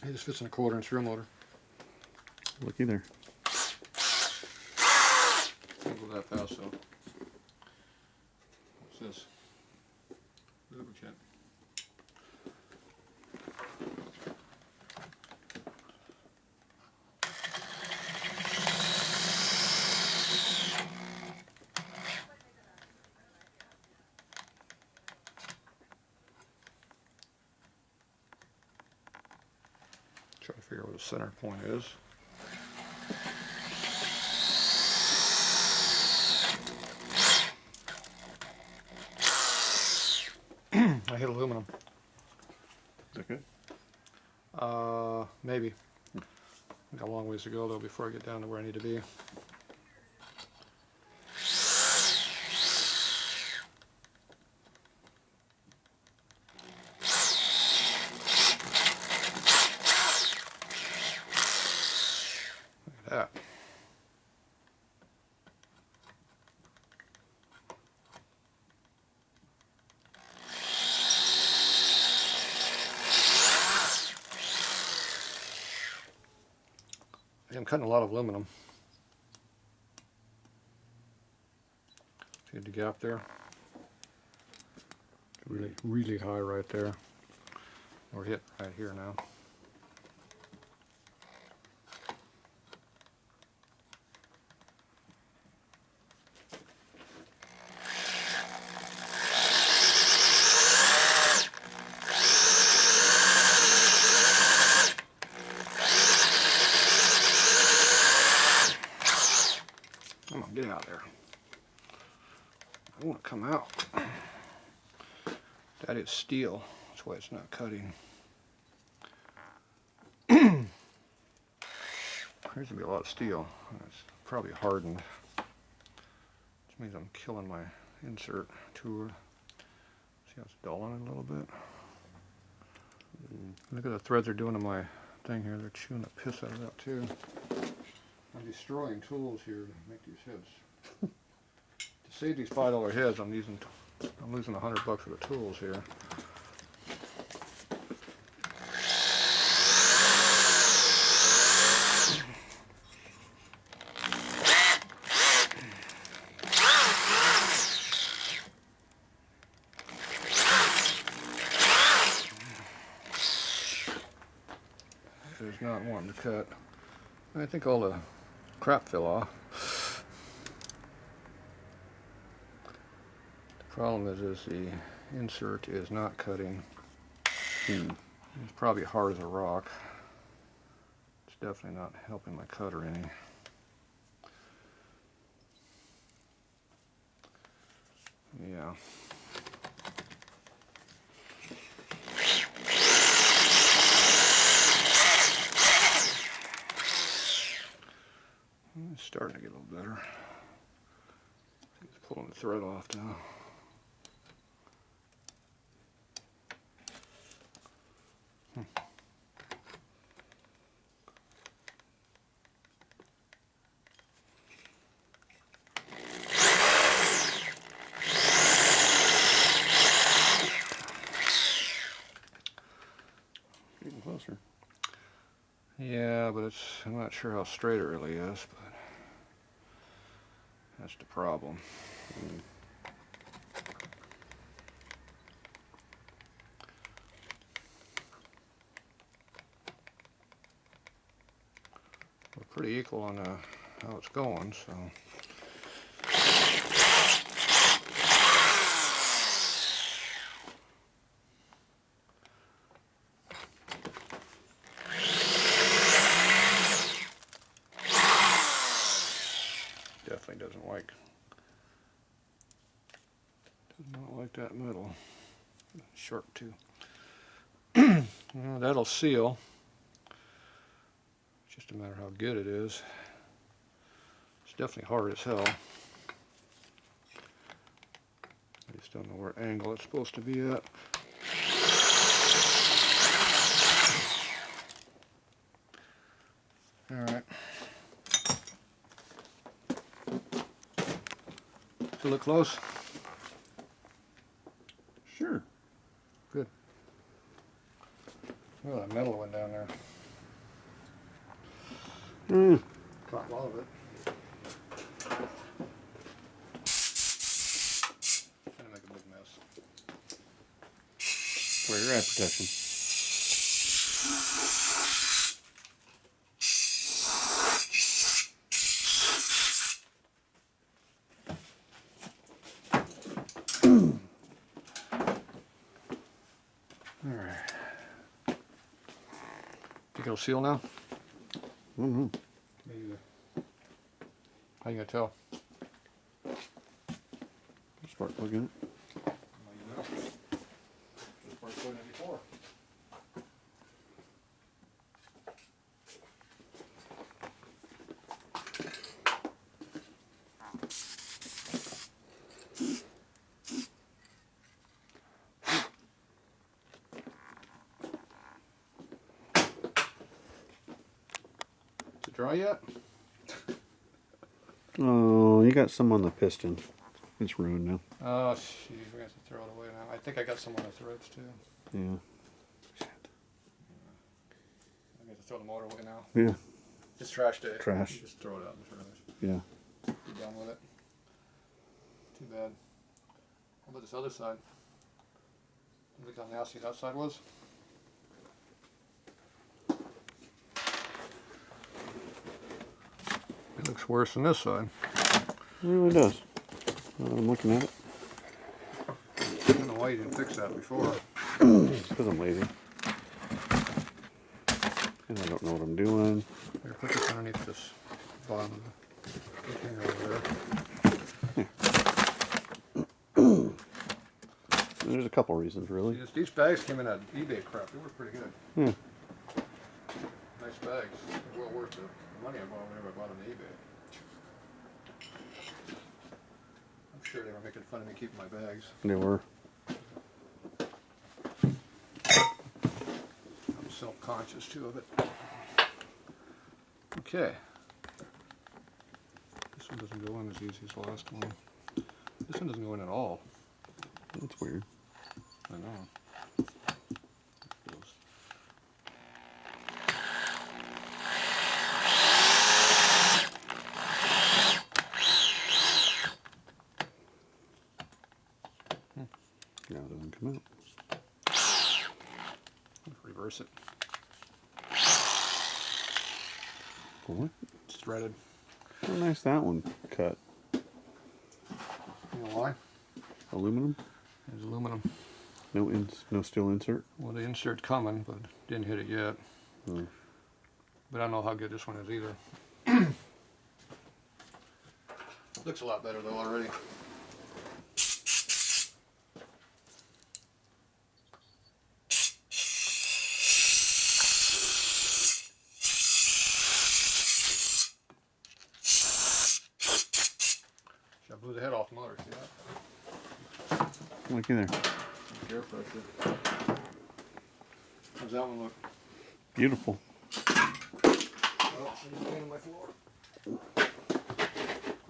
It just fits in a 1/4-inch reel motor. Looky there. Don't go that fast though. What's this? Lubricant. Try to figure out where the center point is. I hit aluminum. Is that good? Maybe. I got a long ways to go though before I get down to where I need to be. Look at that. I'm cutting a lot of aluminum. See the gap there? Really, really high right there. We're hitting right here now. Come on, get out of there. I want to come out. That is steel. That's why it's not cutting. There's going to be a lot of steel. It's probably hardened. Which means I'm killing my insert tool. See how it's dulling it a little bit? Look at the threads they're doing to my thing here. They're chewing the piss out of that too. I'm destroying tools here to make these heads. To save these $5 heads, I'm losing $100 worth of tools here. It is not wanting to cut. I think all the crap fell off. The problem is the insert is not cutting. It's probably hard as a rock. It's definitely not helping my cutter any. Yeah. It's starting to get a little better. It's pulling the thread off now. Getting closer. Yeah, but I'm not sure how straight it really is, but that's the problem. We're pretty equal on how it's going, so. Definitely does not like that metal. Sharp too. Well, that'll seal. It's just a matter how good it is. It's definitely hard as hell. I just don't know what angle it's supposed to be at. Alright. Does it look close? Sure. Good. Oh, that metal went down there. Mm. Caught a lot of it. Gonna make a big mess. Where your eye protection. Alright. Think it'll seal now? Mm-hmm. Maybe. How you gonna tell? Spark plug in it. Spark plug in it before. Is it dry yet? Oh, you got some on the piston. It's ruined now. Oh, jeez, we're gonna have to throw it away now. I think I got some on the threads too. Yeah. Shit. I'm gonna have to throw the motor away now. Yeah. It's trash day. Trash. Just throw it out in the trash. Yeah. Be done with it. Too bad. How about this other side? Look how nasty that side was. It looks worse than this side. It really does. I'm looking at it. I don't know why you didn't fix that before. Because I'm lazy. And I don't know what I'm doing. Here, put this underneath this bottom of the container over there. There's a couple reasons, really. These bags came in at eBay crap. They were pretty good. Yeah. Nice bags. Well worth the money I bought whenever I bought them on eBay. I'm sure they were making fun of me keeping my bags. They were. I'm self-conscious too of it. Okay. This one doesn't go in as easy as the last one. This one doesn't go in at all. That's weird. I know. Now it doesn't come out. Reverse it. What? It's threaded. How nice that one cut. You know why? Aluminum? It's aluminum. No steel insert? Well, the insert's coming, but didn't hit it yet. Hmm. But I don't know how good this one is either. Looks a lot better though already. I blew the head off the motor, see that? Look in there. Air pressure. How's that one look? Beautiful. Oh, I'm cleaning my floor.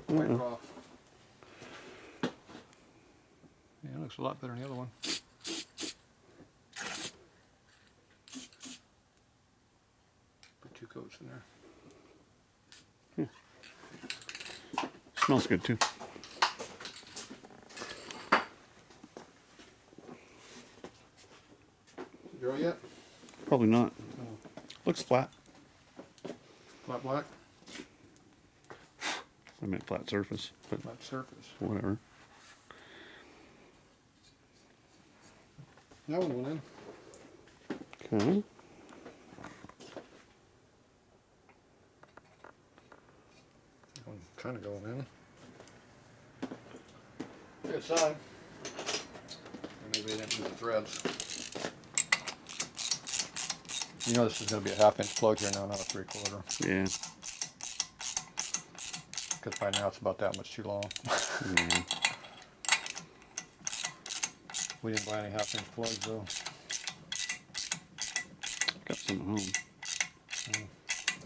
Wipe it off. Yeah, it looks a lot better than the other one. Put 2 coats in there. Smells good too. Dry yet? Probably not. Oh. Looks flat. Flat black? I meant flat surface, but Flat surface. whatever. That one went in. Okay. That one kind of going in. Good sign. Maybe they didn't use the threads. You know this is going to be a 1/2 inch plug here now, not a 3/4. Yeah. Because by now it's about that much too long. Yeah. We didn't buy any 1/2 inch plugs though. Got some at home.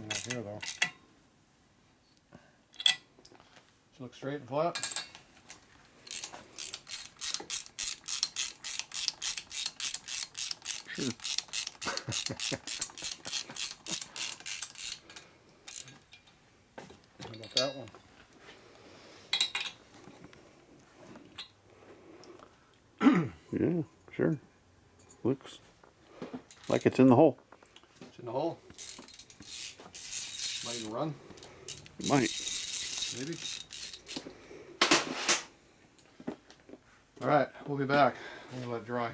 Not here though. Does it look straight and flat? Sure. that one. Yeah, sure. Looks like it's in the hole. It's in the hole. Might even run. It might. Maybe. All right, we'll be back. We'll let it dry.